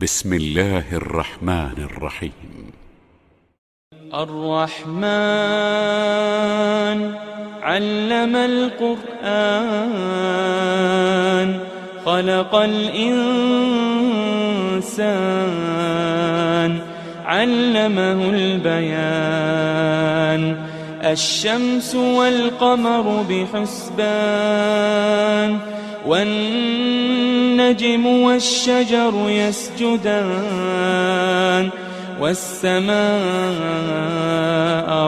بسم الله الرحمن الرحيم. الرحمن علم القرآن خلق الإنسان علمه البيان. الشمس والقمر بحسبان والنجم والشجر يسجدان والسماء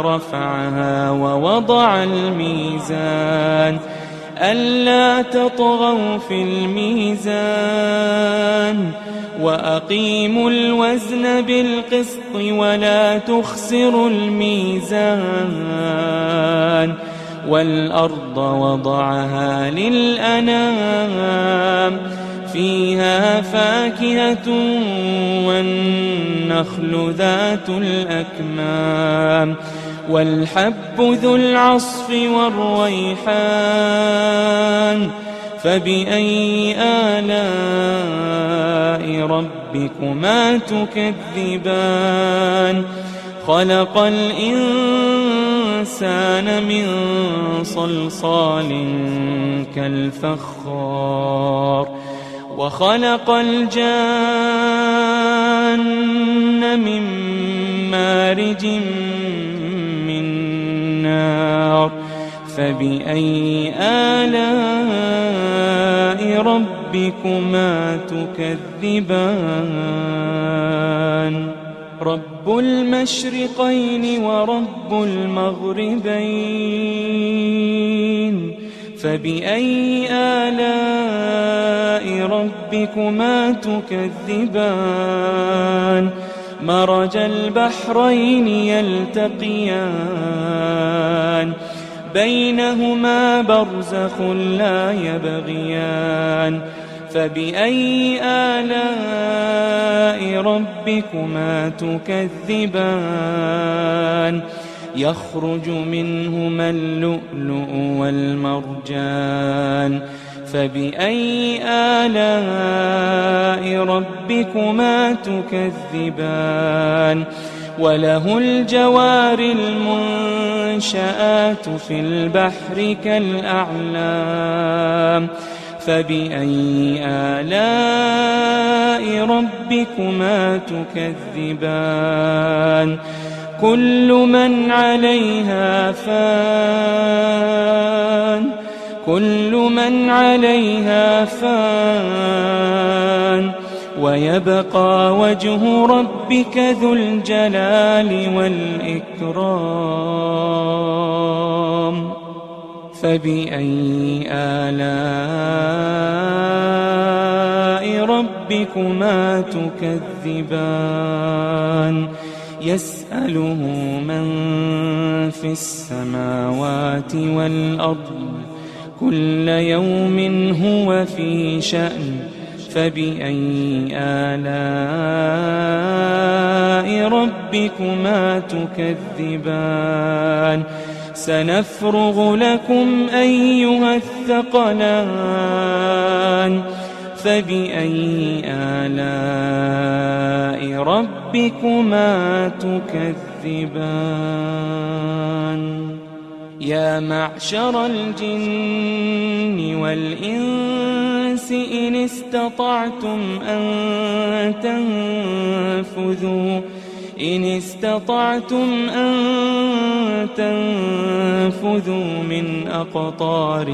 رفعها ووضع الميزان ألا تطغوا في الميزان وأقيموا الوزن بالقسط ولا تخسروا الميزان. والأرض وضعها للأنام فيها فاكهة والنخل ذات الأكمام والحب ذو العصف والريحان. فبأي آلاء ربكما تكذبان؟ خلق الإنسان من صلصال كالفخار وخلق الجان من مارج من نار. فبأي آلاء ربكما تكذبان؟ رب المشرقين ورب المغربين. فبأي آلاء ربكما تكذبان؟ مرج البحرين يلتقيان بينهما برزخ لا يبغيان. فبأي آلاء ربكما تكذبان؟ يخرج منهما اللؤلؤ والمرجان. فبأي آلاء ربكما تكذبان؟ وله الجوار المنشآت في البحر كالأعلام. فبأي آلاء ربكما تكذبان؟ كل من عليها فان كل من عليها فان ويبقى وجه ربك ذو الجلال والإكرام. فبأي آلاء ربكما تكذبان؟ يسأله من في السماوات والأرض كل يوم هو في شأن. فبأي آلاء ربكما تكذبان؟ سنفرغ لكم أيها الثقلان. فبأي آلاء ربكما تكذبان؟ يا معشر الجن والإنس إن استطعتم أن تنفذوا من أقطار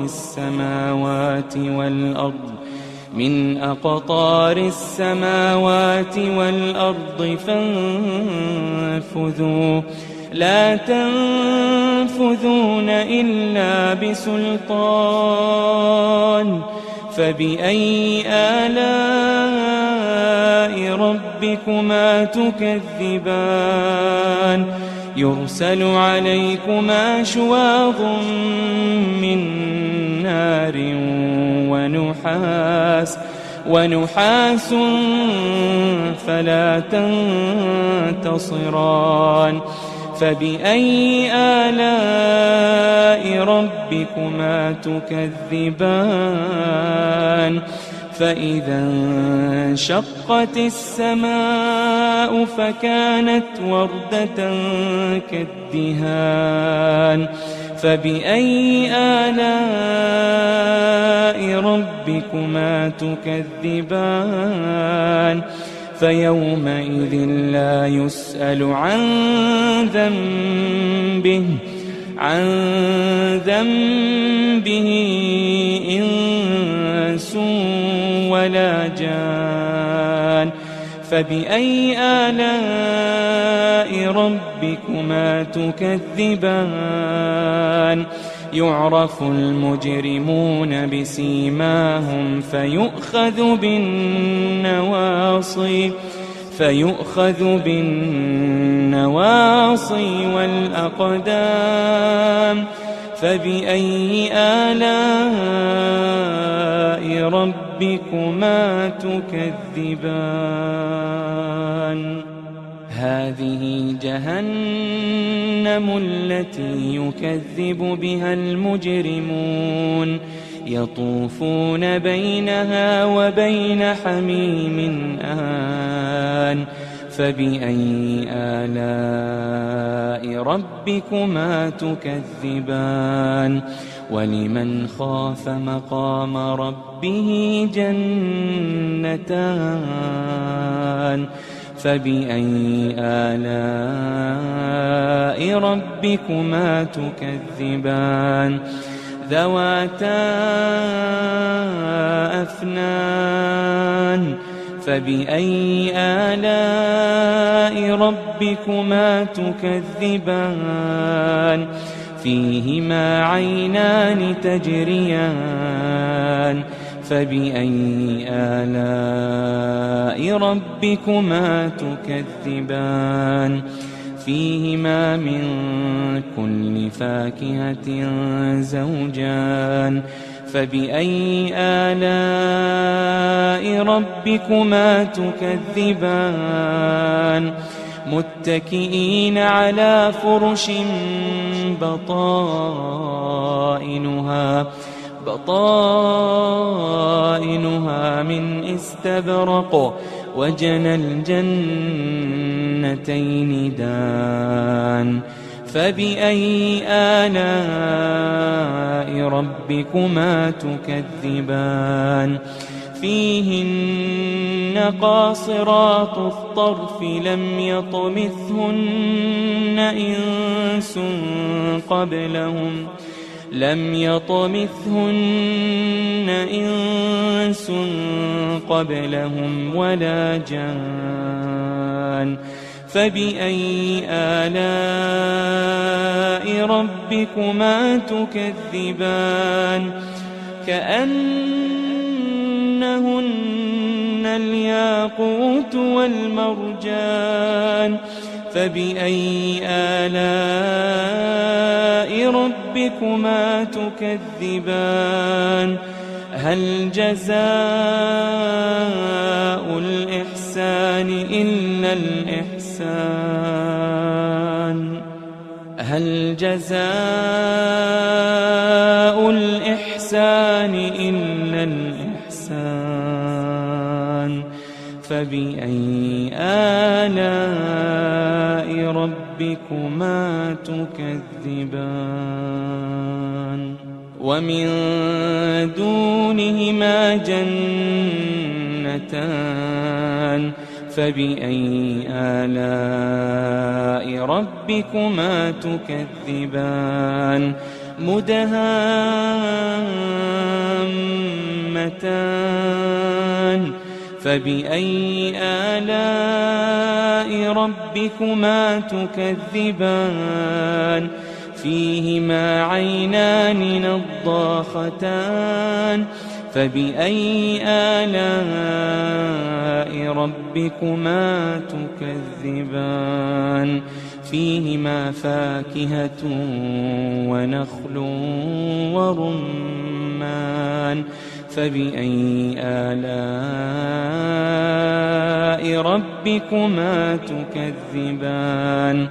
السماوات والأرض فانفذوا لا تنفذون إلا بسلطان. فبأي آلاء ربكما تكذبان؟ يرسل عليكما شواظ من نار ونحاس فلا تنتصران. فبأي آلاء ربكما تكذبان؟ فإذا انشقت السماء فكانت وردة كالدهان فبأي آلاء ربكما تكذبان فيومئذ لا يسأل عن ذنبه إنس ولا جان فبأي آلاء ربكما تكذبان يعرف المجرمون بسيماهم فيؤخذ بالنواصي والأقدام فبأي آلاء ربكما تكذبان هذه جهنم التي يكذب بها المجرمون يطوفون بينها وبين حميم آن فبأي آلاء ربكما تكذبان ولمن خاف مقام ربه جنتان فبأي آلاء ربكما تكذبان ذواتا أفنان فبأي آلاء ربكما تكذبان فيهما عينان تجريان فبأي آلاء ربكما تكذبان فيهما من كل فاكهة زوجان فبأي آلاء ربكما تكذبان متكئين على فرش بطائنها من استبرق وجنى الجنتين دان فبأي آلاء ربكما تكذبان فيهن قاصرات الطرف لم يطمثهن إنس قبلهم ولا جان فبأي آلاء ربكما تكذبان كأنهن الياقوت والمرجان فبأي آلاء ربكما تكذبان هل جزاء الإحسان إلا الإحسان هل جزاء الإحسان إلا الإحسان فبأي آلاء ربكما تكذبان ومن دونهما جنتان فبأي آلاء ربكما تكذبان مدهامتان فبأي آلاء ربكما تكذبان فيهما عينان نضاختان فبأي آلاء ربكما تكذبان فيهما فاكهة ونخل ورمان فبأي آلاء ربكما تكذبان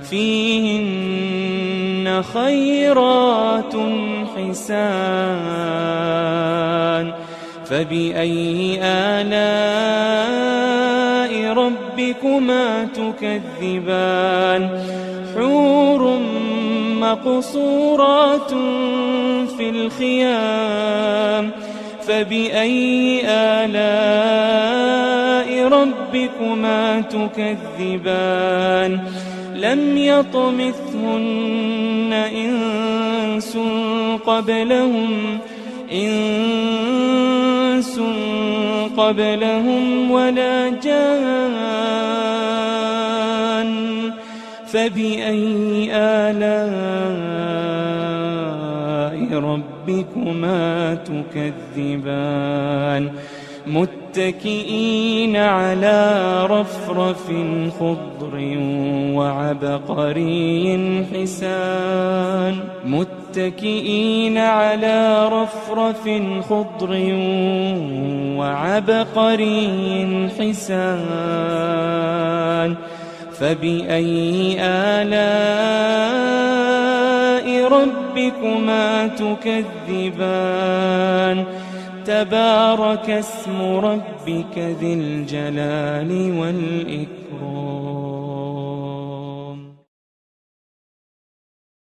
فيهن خيرات حسان فبأي آلاء ربكما تكذبان حور مقصورات في الخيام فبأي آلاء ربكما تكذبان لم يطمثهن إنس قبلهم ولا جان فبأي آلاء ربكما تكذبان متكئين على رفرف خضر وعبقري حسان متكئين على رفرف خضر وعبقري حسان فبأي آلاء ربكما تكذبان تبارك اسم ربك ذي الجلال والإكرام